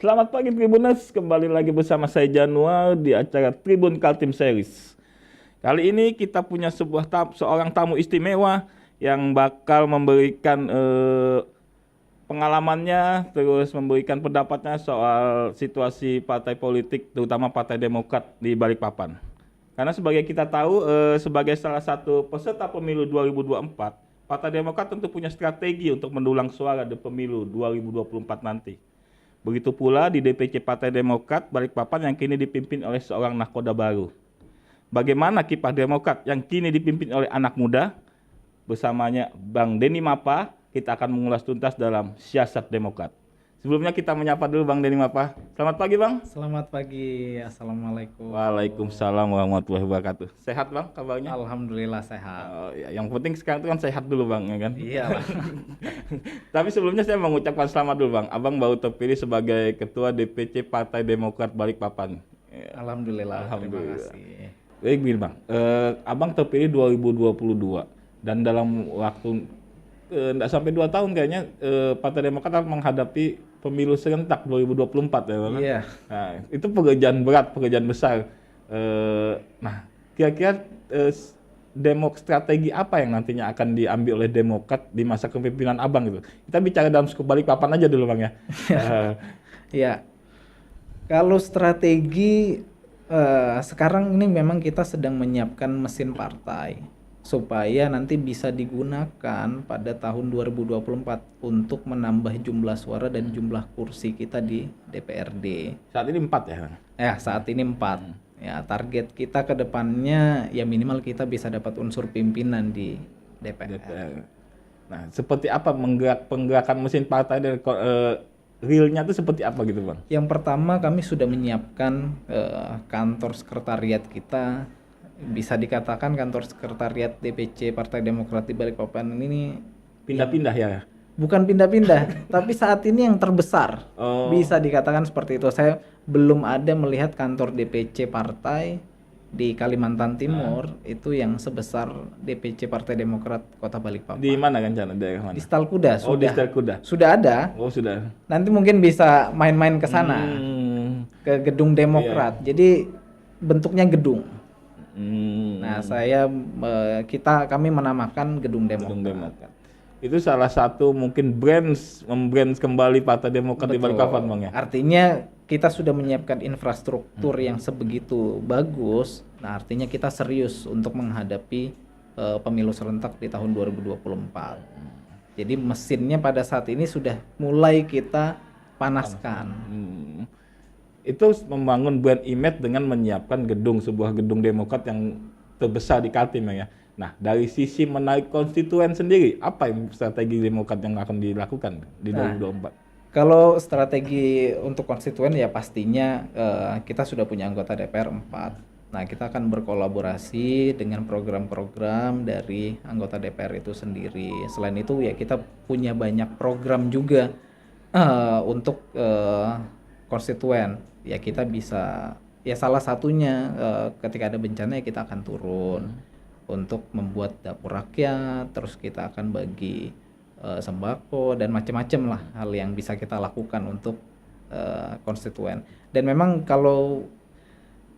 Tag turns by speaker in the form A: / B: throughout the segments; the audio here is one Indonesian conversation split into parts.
A: Selamat pagi Tribuners, kembali lagi bersama saya Januar di acara Tribun Kaltim Series. Kali ini kita punya seorang tamu istimewa yang bakal memberikan pengalamannya, terus memberikan pendapatnya soal situasi partai politik, terutama Partai Demokrat di Balikpapan. Karena sebagai kita tahu, sebagai salah satu peserta pemilu 2024, Partai Demokrat tentu punya strategi untuk mendulang suara di pemilu 2024 nanti. Begitu pula di DPC Partai Demokrat Balikpapan yang kini dipimpin oleh seorang nahkoda baru. Bagaimana kiprah Demokrat yang kini dipimpin oleh anak muda? Bersamanya Bang Denny Mapa, kita akan mengulas tuntas dalam siasat Demokrat. Sebelumnya kita menyapa dulu Bang Denny Mapa. Selamat pagi Bang.
B: Selamat pagi, Assalamualaikum.
A: Waalaikumsalam warahmatullahi wabarakatuh. Sehat Bang kabarnya?
B: Alhamdulillah sehat.
A: Oh, ya. Yang penting sekarang itu kan sehat dulu Bang, ya kan?
B: Iya.
A: Tapi sebelumnya saya mengucapkan selamat dulu Bang. Abang baru terpilih sebagai Ketua DPC Partai Demokrat Balikpapan. Ya.
B: Alhamdulillah.
A: Alhamdulillah.
B: Terima kasih.
A: Baik Bang, Abang terpilih 2022 dan dalam waktu tidak sampai 2 tahun kayaknya Partai Demokrat akan menghadapi pemilu serentak 2024 ya Bang.
B: Iya.
A: Nah, itu pekerjaan berat, pekerjaan besar. Nah, kira-kira strategi apa yang nantinya akan diambil oleh Demokrat di masa kepemimpinan Abang gitu? Kita bicara dalam skup Balikpapan aja dulu Bang ya.
B: Iya. Kalau strategi sekarang ini memang kita sedang menyiapkan mesin partai supaya nanti bisa digunakan pada tahun 2024 untuk menambah jumlah suara dan jumlah kursi kita di DPRD.
A: Saat ini 4 ya?
B: Saat ini 4. Ya, target kita ke depannya ya minimal kita bisa dapat unsur pimpinan di DPR.
A: Nah, seperti apa penggerakan mesin partai dan realnya itu seperti apa gitu Bang?
B: Yang pertama kami sudah menyiapkan kantor sekretariat kita. Bisa dikatakan kantor sekretariat DPC Partai Demokrat di Balikpapan ini
A: pindah-pindah ya?
B: Bukan pindah-pindah, tapi saat ini yang terbesar. Bisa dikatakan seperti itu. Saya belum ada melihat kantor DPC partai di Kalimantan Timur itu yang sebesar DPC Partai Demokrat Kota Balikpapan.
A: Di mana kan daerah mana?
B: Di Stalkuda.
A: Di Stalkuda.
B: Sudah ada.
A: Oh, sudah.
B: Nanti mungkin bisa main-main ke sana. Ke gedung Demokrat. Jadi bentuknya gedung. Nah, kami menamakan Gedung Demokrat.
A: Itu salah satu mungkin membrand kembali Partai Demokrat di Balikpapan Bang ya.
B: Artinya kita sudah menyiapkan infrastruktur yang sebegitu bagus. Nah, artinya kita serius untuk menghadapi pemilu serentak di tahun 2024. Jadi mesinnya pada saat ini sudah mulai kita panaskan.
A: Itu membangun brand image dengan menyiapkan sebuah gedung Demokrat yang terbesar di Kaltim ya. Nah, dari sisi menarik konstituen sendiri, apa yang strategi Demokrat yang akan dilakukan di 2024?
B: Kalau strategi untuk konstituen ya pastinya kita sudah punya anggota DPR 4. Nah, kita akan berkolaborasi dengan program-program dari anggota DPR itu sendiri. Selain itu ya kita punya banyak program juga untuk konstituen. Ya kita bisa, ya salah satunya ketika ada bencana ya kita akan turun untuk membuat dapur rakyat, terus kita akan bagi sembako dan macam-macam lah hal yang bisa kita lakukan untuk konstituen. Dan memang kalau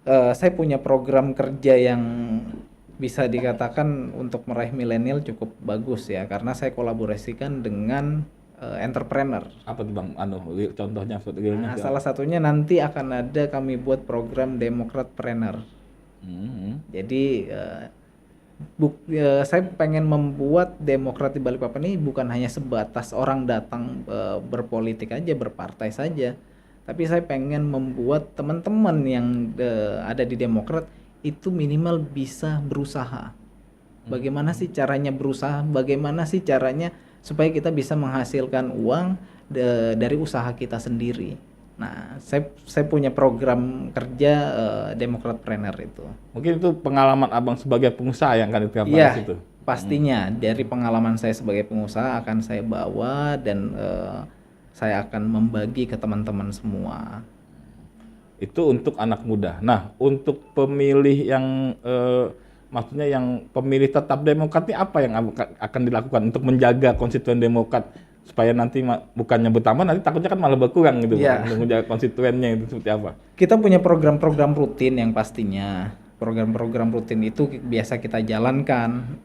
B: saya punya program kerja yang bisa dikatakan untuk meraih milenial cukup bagus ya, karena saya kolaborasikan dengan entrepreneur.
A: Apa tuh Bang? Contohnya
B: Nah, salah satunya nanti akan ada kami buat program Demokratpreneur. Jadi saya pengen membuat Demokrat di Balikpapan ini bukan hanya sebatas orang datang berpolitik aja, berpartai saja, tapi saya pengen membuat teman-teman yang ada di Demokrat itu minimal bisa berusaha. Bagaimana sih caranya berusaha? Bagaimana sih caranya supaya kita bisa menghasilkan uang dari usaha kita sendiri. Nah, saya punya program kerja Demokratpreneur itu.
A: Mungkin itu pengalaman Abang sebagai pengusaha yang akan diterapkan di situ.
B: Pastinya dari pengalaman saya sebagai pengusaha akan saya bawa dan saya akan membagi ke teman-teman semua.
A: Itu untuk anak muda. Nah, untuk pemilih yang maksudnya yang pemilih tetap Demokrat ini apa yang akan dilakukan untuk menjaga konstituen Demokrat supaya nanti bukannya bertambah, nanti takutnya kan malah berkurang gitu
B: Iya.
A: Bang, untuk menjaga konstituennya itu seperti apa?
B: Kita punya program-program rutin yang pastinya. Program-program rutin itu biasa kita jalankan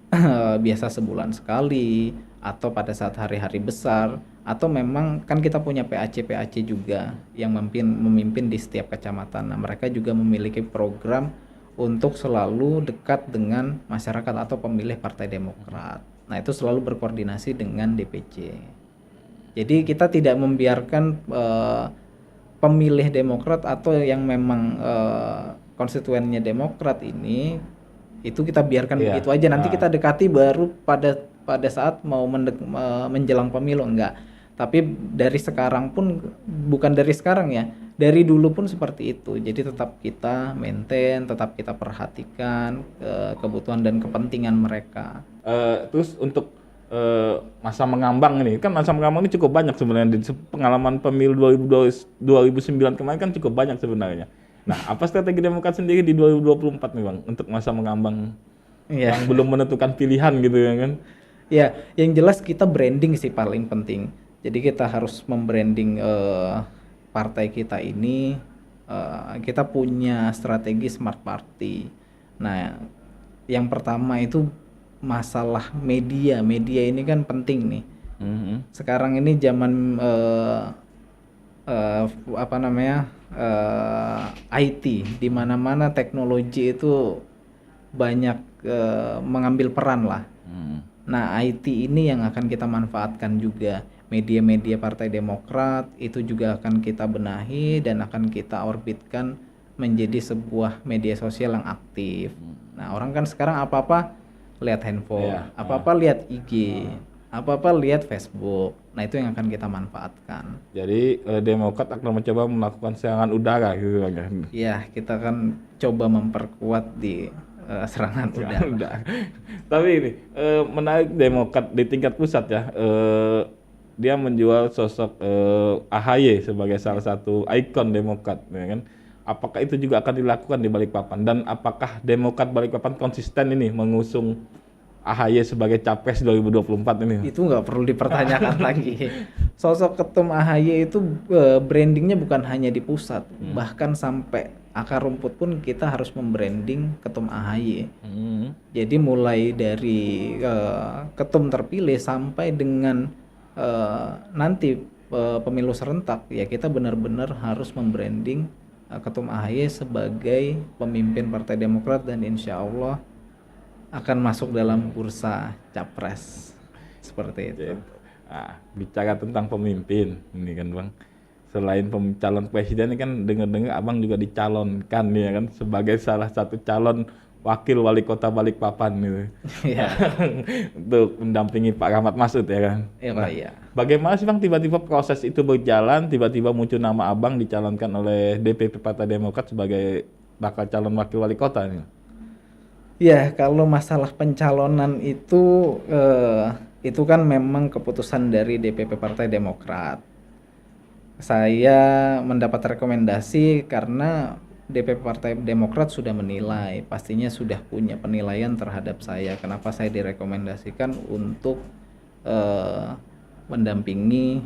B: biasa sebulan sekali atau pada saat hari-hari besar atau memang kan kita punya PAC juga yang memimpin di setiap kecamatan. Nah, mereka juga memiliki program untuk selalu dekat dengan masyarakat atau pemilih Partai Demokrat. Nah, itu selalu berkoordinasi dengan DPC. Jadi kita tidak membiarkan pemilih Demokrat atau yang memang konstituennya Demokrat ini itu kita biarkan
A: Iya.
B: begitu aja. Nanti kita dekati baru pada saat mau menjelang pemilu, enggak. Tapi dari sekarang pun, bukan dari sekarang ya, dari dulu pun seperti itu. Jadi tetap kita maintain, tetap kita perhatikan kebutuhan dan kepentingan mereka.
A: Terus untuk masa mengambang ini, kan masa mengambang ini cukup banyak sebenarnya di pengalaman pemilu 2009 kemarin kan cukup banyak sebenarnya. Nah, apa strategi Demokrat sendiri di 2024 nih Bang untuk masa mengambang
B: Iya.
A: yang belum menentukan pilihan gitu ya kan?
B: Ya, yang jelas kita branding sih paling penting. Jadi kita harus membranding partai kita ini. Kita punya strategi Smart Party. Nah, yang pertama itu masalah media. Media ini kan penting nih. Sekarang ini zaman apa namanya IT, di mana-mana teknologi itu banyak mengambil peran lah. Nah, IT ini yang akan kita manfaatkan juga. Media-media Partai Demokrat itu juga akan kita benahi dan akan kita orbitkan menjadi sebuah media sosial yang aktif. Nah, orang kan sekarang apa-apa lihat handphone,
A: Iya.
B: apa-apa lihat IG, apa-apa lihat Facebook. Nah, itu yang akan kita manfaatkan.
A: Jadi Demokrat akan mencoba melakukan serangan udara gitu kan?
B: Ya, kita kan coba memperkuat di serangan udara.
A: Udah. Tapi ini menarik Demokrat di tingkat pusat ya. Dia menjual sosok AHY sebagai salah satu ikon Demokrat, ya kan? Apakah itu juga akan dilakukan di Balikpapan dan apakah Demokrat Balikpapan konsisten ini mengusung AHY sebagai capres 2024 ini?
B: Itu nggak perlu dipertanyakan lagi. Sosok ketum AHY itu brandingnya bukan hanya di pusat, bahkan sampai akar rumput pun kita harus membranding ketum AHY. Jadi mulai dari ketum terpilih sampai dengan nanti pemilu serentak, ya kita benar-benar harus membranding ketum AHY sebagai pemimpin Partai Demokrat dan insya Allah akan masuk dalam bursa capres seperti itu.
A: Nah, bicara tentang pemimpin ini kan Bang, selain calon presiden ini kan dengar-dengar Abang juga dicalonkan ya kan sebagai salah satu calon wakil wali kota Balikpapan gitu.
B: Iya.
A: Untuk mendampingi Pak Rahmat Masud ya kan.
B: Iya, Pak, iya.
A: Bagaimana sih Bang tiba-tiba proses itu berjalan, tiba-tiba muncul nama Abang dicalonkan oleh DPP Partai Demokrat sebagai bakal calon wakil wali kota nih?
B: Ya, kalau masalah pencalonan itu kan memang keputusan dari DPP Partai Demokrat. Saya mendapat rekomendasi karena DPP Partai Demokrat sudah menilai, pastinya sudah punya penilaian terhadap saya. Kenapa saya direkomendasikan untuk mendampingi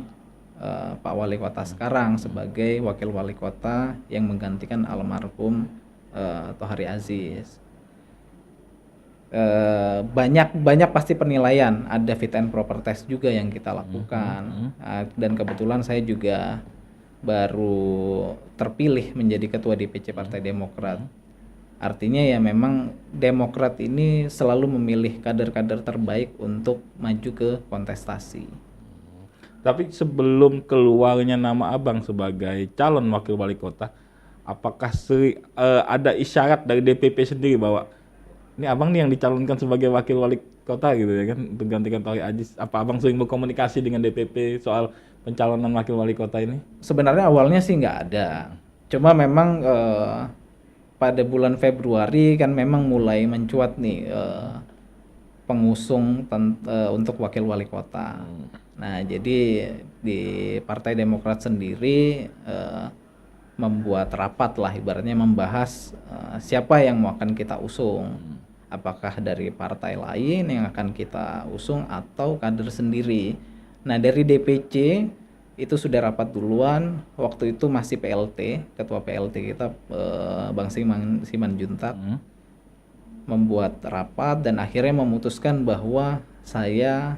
B: Pak Wali Kota sekarang sebagai Wakil Wali Kota yang menggantikan almarhum Tohari Aziz. Banyak pasti penilaian, ada fit and proper test juga yang kita lakukan. Dan kebetulan saya juga baru terpilih menjadi ketua DPC Partai Demokrat. Artinya ya memang Demokrat ini selalu memilih kader-kader terbaik untuk maju ke kontestasi.
A: Tapi sebelum keluarnya nama Abang sebagai calon wakil wali kota, apakah ada isyarat dari DPP sendiri bahwa ini Abang nih yang dicalonkan sebagai wakil wali kota gitu ya kan untuk gantikan Tohari Aziz? Apa Abang sering berkomunikasi dengan DPP soal pencalonan wakil wali kota ini?
B: Sebenarnya awalnya sih nggak ada. Cuma memang pada bulan Februari kan memang mulai mencuat nih pengusung untuk wakil wali kota. Nah, jadi di Partai Demokrat sendiri membuat rapat lah, ibaratnya membahas siapa yang mau akan kita usung. Apakah dari partai lain yang akan kita usung atau kader sendiri. Nah, dari DPC itu sudah rapat duluan. Waktu itu masih PLT, ketua PLT kita Bang Siman Juntak membuat rapat dan akhirnya memutuskan bahwa saya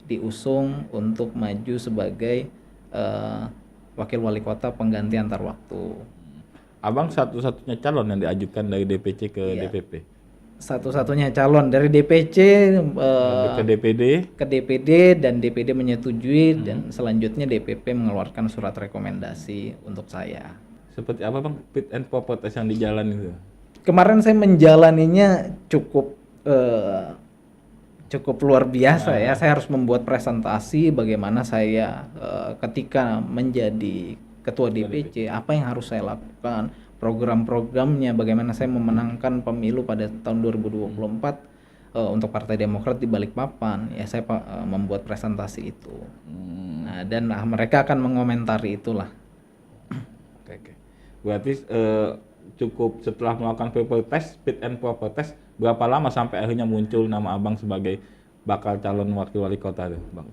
B: diusung untuk maju sebagai wakil wali kota pengganti antar waktu.
A: Abang satu-satunya calon yang diajukan dari DPC ke
B: Iya.
A: DPP.
B: Satu-satunya calon dari DPC
A: Ke DPD.
B: ke DPD dan DPD menyetujui dan selanjutnya DPP mengeluarkan surat rekomendasi untuk saya.
A: Seperti apa bang fit and proper test yang di jalan itu?
B: Kemarin saya menjalaninya cukup cukup luar biasa ya. Saya harus membuat presentasi bagaimana saya ketika menjadi ketua DPC, apa yang harus saya lakukan, program-programnya, bagaimana saya memenangkan pemilu pada tahun 2024 untuk Partai Demokrat di Balikpapan. Ya saya membuat presentasi itu. Nah, dan mereka akan mengomentari itulah.
A: Oke. Berarti cukup setelah melakukan paper test, fit and proper test, berapa lama sampai akhirnya muncul nama abang sebagai bakal calon wakil wali kota tuh, bang?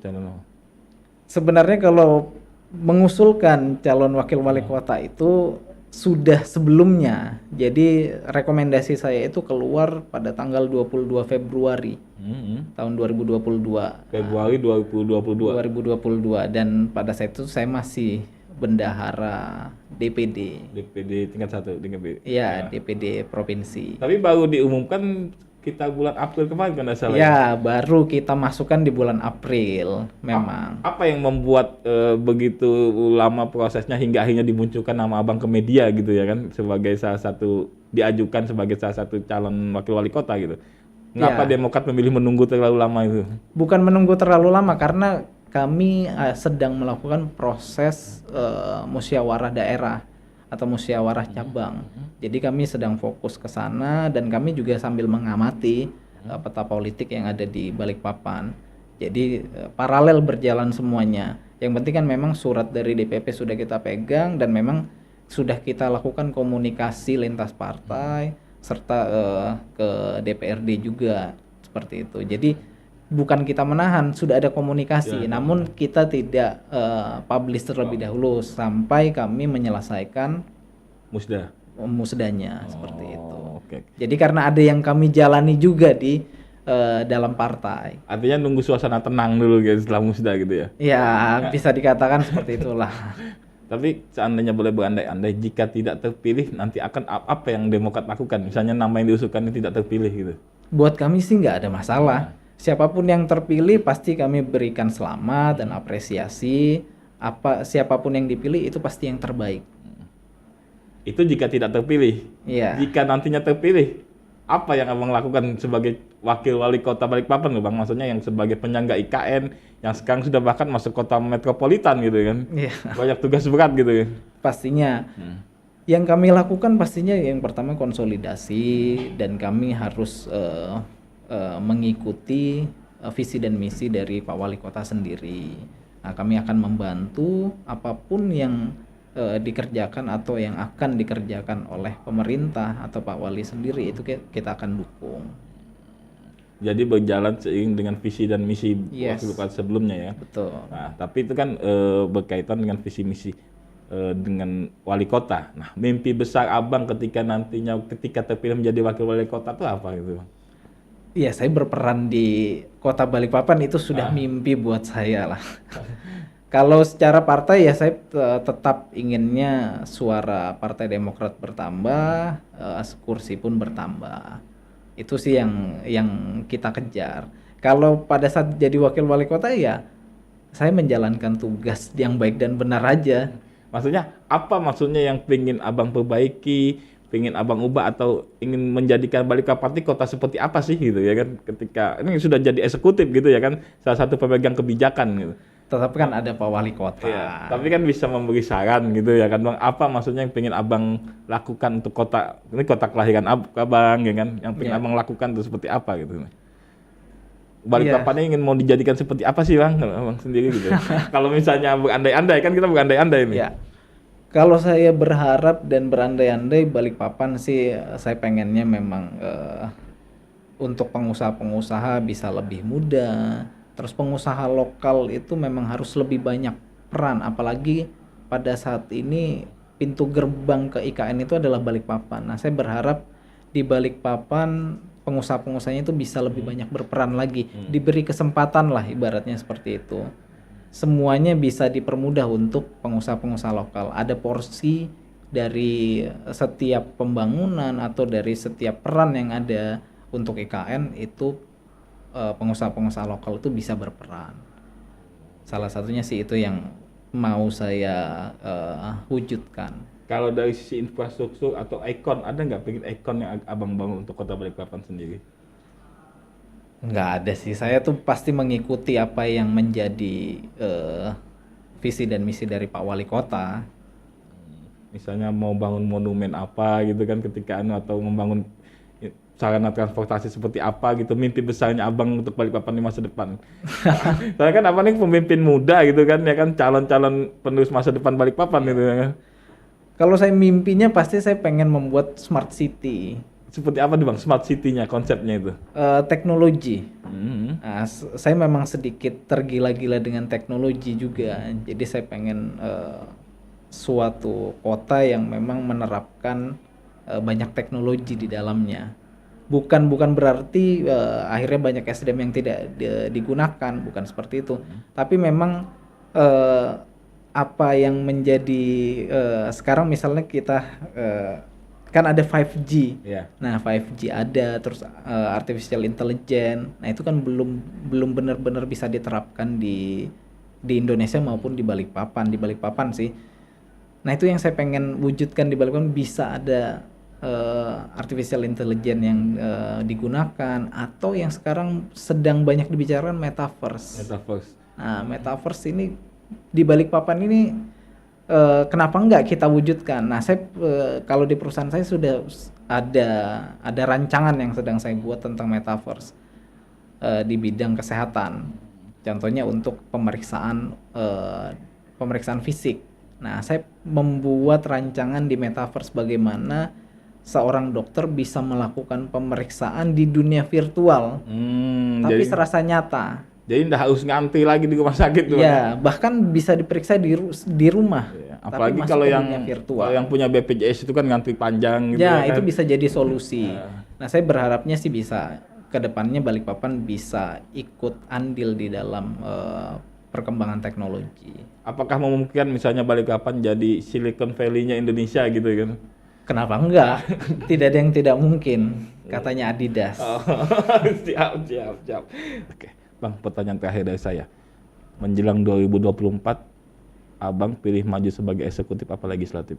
B: Sebenarnya kalau mengusulkan calon wakil wali kota itu sudah sebelumnya. Jadi rekomendasi saya itu keluar pada tanggal 22 Februari tahun 2022.
A: Februari 2022.
B: Dan pada saat itu saya masih bendahara DPD.
A: DPD tingkat 1, tingkat
B: Iya, DPD provinsi.
A: Tapi baru diumumkan kita bulan April kemarin kan nggak salah.
B: Ya, baru kita masukkan di bulan April memang.
A: Apa yang membuat begitu lama prosesnya hingga akhirnya dimunculkan nama abang ke media gitu ya kan, sebagai salah satu, diajukan sebagai salah satu calon wakil wali kota gitu. Mengapa Demokrat memilih menunggu terlalu lama itu?
B: Bukan menunggu terlalu lama, karena kami sedang melakukan proses musyawarah daerah atau musyawarah cabang. Jadi kami sedang fokus ke sana dan kami juga sambil mengamati peta politik yang ada di Balikpapan. Jadi paralel berjalan semuanya. Yang penting kan memang surat dari DPP sudah kita pegang dan memang sudah kita lakukan komunikasi lintas partai serta ke DPRD juga seperti itu. Jadi bukan kita menahan, sudah ada komunikasi, namun kita tidak publish terlebih dahulu sampai kami menyelesaikan musdanya seperti itu.
A: Okay.
B: Jadi karena ada yang kami jalani juga di dalam partai.
A: Artinya nunggu suasana tenang dulu guys setelah musda gitu ya?
B: Ya, bisa dikatakan seperti itulah.
A: Tapi seandainya boleh berandai-andai, jika tidak terpilih nanti akan apa yang Demokrat lakukan? Misalnya nama yang diusulkan ini tidak terpilih gitu.
B: Buat kami sih nggak ada masalah. Siapapun yang terpilih pasti kami berikan selamat dan apresiasi. Siapapun yang dipilih itu pasti yang terbaik.
A: Itu jika tidak terpilih.
B: Iya.
A: Jika nantinya terpilih, apa yang abang lakukan sebagai wakil wali kota Balikpapan loh bang? Maksudnya yang sebagai penyangga IKN, yang sekarang sudah bahkan masuk kota metropolitan gitu kan?
B: Iya.
A: Banyak tugas berat gitu kan?
B: Pastinya. Yang kami lakukan pastinya yang pertama konsolidasi dan kami harus mengikuti visi dan misi dari Pak Wali Kota sendiri. Nah, kami akan membantu apapun yang dikerjakan atau yang akan dikerjakan oleh pemerintah atau Pak Wali sendiri, itu kita akan dukung.
A: Jadi berjalan seiring dengan visi dan misi Wakil Kota sebelumnya ya.
B: Betul.
A: Nah, tapi itu kan berkaitan dengan visi misi dengan wali kota. Nah, mimpi besar abang ketika terpilih menjadi wakil wali kota itu apa gitu?
B: Iya, saya berperan di Kota Balikpapan itu sudah mimpi buat saya lah. Kalau secara partai ya saya tetap inginnya suara Partai Demokrat bertambah, kursi pun bertambah. Itu sih yang kita kejar. Kalau pada saat jadi wakil wali kota ya saya menjalankan tugas yang baik dan benar aja.
A: Maksudnya apa maksudnya yang pengen abang perbaiki, pengen abang ubah atau ingin menjadikan Balikpapan kota seperti apa sih gitu ya kan, ketika ini sudah jadi eksekutif gitu ya kan, salah satu pemegang kebijakan gitu.
B: Tetap kan ada Pak Wali Kota.
A: Iya, tapi kan bisa memberi saran gitu ya kan bang, apa maksudnya yang pengen abang lakukan untuk kota ini, kota kelahiran abang ya kan, yang pengen abang lakukan itu seperti apa gitu. Balikpapannya ingin mau dijadikan seperti apa sih bang, abang sendiri gitu. Kalau misalnya berandai-andai, kan kita berandai-andai ini.
B: Ya. Kalau saya berharap dan berandai-andai Balikpapan sih, saya pengennya memang untuk pengusaha-pengusaha bisa lebih mudah, Terus pengusaha lokal itu memang harus lebih banyak peran, apalagi pada saat ini pintu gerbang ke IKN itu adalah Balikpapan. Nah, saya berharap di Balikpapan pengusaha-pengusahanya itu bisa lebih banyak berperan lagi, diberi kesempatan lah ibaratnya seperti itu. Semuanya bisa dipermudah untuk pengusaha-pengusaha lokal. Ada porsi dari setiap pembangunan atau dari setiap peran yang ada untuk IKN itu pengusaha-pengusaha lokal itu bisa berperan. Salah satunya sih itu yang mau saya wujudkan.
A: Kalau dari sisi infrastruktur atau ikon, ada nggak pengen ikon yang abang bangun untuk kota Balikpapan sendiri?
B: Nggak ada sih, saya tuh pasti mengikuti apa yang menjadi visi dan misi dari Pak Wali Kota.
A: Misalnya mau bangun monumen apa gitu kan ketika atau membangun sarana transportasi seperti apa gitu, mimpi besarnya abang untuk Balikpapan di masa depan. Soalnya kan abang ini pemimpin muda gitu kan, ya kan calon-calon penerus masa depan Balikpapan gitu ya kan.
B: Kalau saya mimpinya pasti saya pengen membuat smart city.
A: Seperti apa nih bang smart city-nya, konsepnya itu?
B: Teknologi. Nah, saya memang sedikit tergila-gila dengan teknologi juga. Jadi saya pengen suatu kota yang memang menerapkan banyak teknologi di dalamnya. Bukan berarti akhirnya banyak SDM yang tidak digunakan, bukan seperti itu. Tapi memang apa yang menjadi sekarang misalnya kita kan ada 5G.
A: Iya.
B: Nah, 5G ada, terus artificial intelligence. Nah, itu kan belum benar-benar bisa diterapkan di Indonesia maupun di Balikpapan. Di Balikpapan sih. Nah, itu yang saya pengen wujudkan di Balikpapan, bisa ada artificial intelligence yang digunakan, atau yang sekarang sedang banyak dibicarakan metaverse. Nah, metaverse ini di Balikpapan ini kenapa enggak kita wujudkan? Nah, saya kalau di perusahaan saya sudah ada rancangan yang sedang saya buat tentang metaverse di bidang kesehatan. Contohnya untuk pemeriksaan fisik. Nah, saya membuat rancangan di metaverse bagaimana seorang dokter bisa melakukan pemeriksaan di dunia virtual, tapi
A: Jadi
B: serasa nyata.
A: Jadi nggak harus ngantri lagi di rumah sakit tuh.
B: Ya, bahkan bisa diperiksa di rumah.
A: Ya,
B: Tapi
A: apalagi
B: masuk
A: kalau
B: ke
A: yang
B: dunia virtual.
A: kalau yang punya BPJS itu kan ngantri panjang gitu
B: Ya,
A: kan.
B: itu bisa jadi solusi. Nah, saya berharapnya sih bisa ke depannya Balikpapan bisa ikut andil di dalam perkembangan teknologi.
A: Apakah memungkinkan misalnya Balikpapan jadi Silicon Valley-nya Indonesia gitu kan?
B: Kenapa enggak? Tidak ada yang tidak mungkin, katanya Adidas.
A: Oh, siap. Oke, Bang, pertanyaan terakhir dari saya. Menjelang 2024, Abang pilih maju sebagai eksekutif apa legislatif?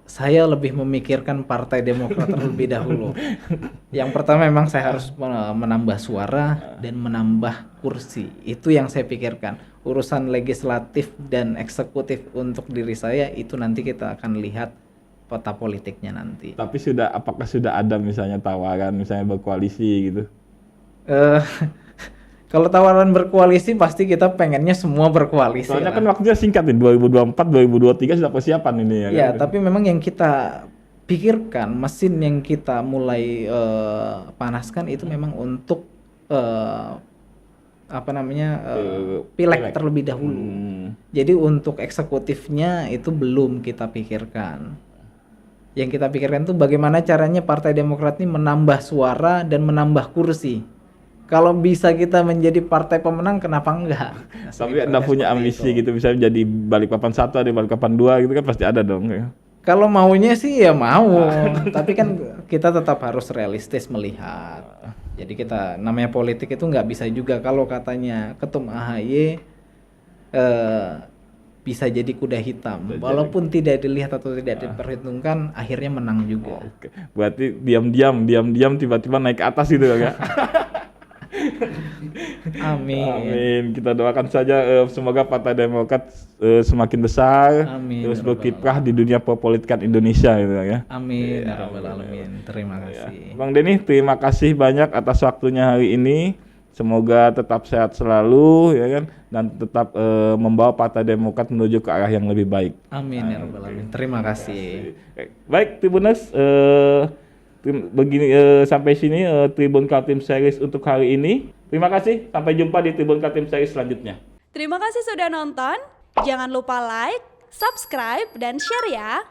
B: Saya lebih memikirkan Partai Demokrat terlebih dahulu. Yang pertama memang saya harus menambah suara dan menambah kursi. Itu yang saya pikirkan. Urusan legislatif dan eksekutif untuk diri saya itu nanti kita akan lihat peta politiknya nanti.
A: Tapi apakah sudah ada misalnya tawaran misalnya berkoalisi gitu?
B: Kalau tawaran berkoalisi pasti kita pengennya semua berkoalisi.
A: Soalnya
B: lah.
A: kan waktunya singkat nih, 2024, 2023 sudah persiapan ini ya.
B: Ya,
A: kan?
B: tapi memang yang kita pikirkan, mesin yang kita mulai panaskan itu memang untuk pileg terlebih dahulu. Jadi untuk eksekutifnya itu belum kita pikirkan. Yang kita pikirkan itu bagaimana caranya Partai Demokrat ini menambah suara dan menambah kursi. Kalau bisa kita menjadi partai pemenang, kenapa enggak? Nah,
A: tapi Anda punya ambisi gitu, bisa jadi Balikpapan 1 ada Balikpapan 2 gitu kan pasti ada dong. Ya.
B: Kalau maunya sih ya mau, tapi kan kita tetap harus realistis melihat. Jadi kita namanya politik itu nggak bisa juga kalau katanya Ketum AHY bisa jadi kuda hitam, walaupun tidak dilihat atau tidak diperhitungkan, akhirnya menang juga.
A: Oke. Berarti diam-diam tiba-tiba naik ke atas gitu ya. Amin. Kita doakan saja semoga Partai Demokrat semakin besar,
B: Amin.
A: terus berkiprah di dunia perpolitikan Indonesia gitu ya.
B: Amin. Ya Rabbal Alamin. Terima kasih.
A: Bang Denny, terima kasih banyak atas waktunya hari ini. Semoga tetap sehat selalu ya kan, dan tetap membawa Partai Demokrat menuju ke arah yang lebih baik.
B: Amin ya Rabbal Alamin. Terima kasih.
A: Baik Tribuners, begini sampai sini Tribun Kaltim Series untuk hari ini. Terima kasih, sampai jumpa di Tribun Kaltim seri selanjutnya.
C: Terima kasih sudah nonton. Jangan lupa like, subscribe, dan share ya.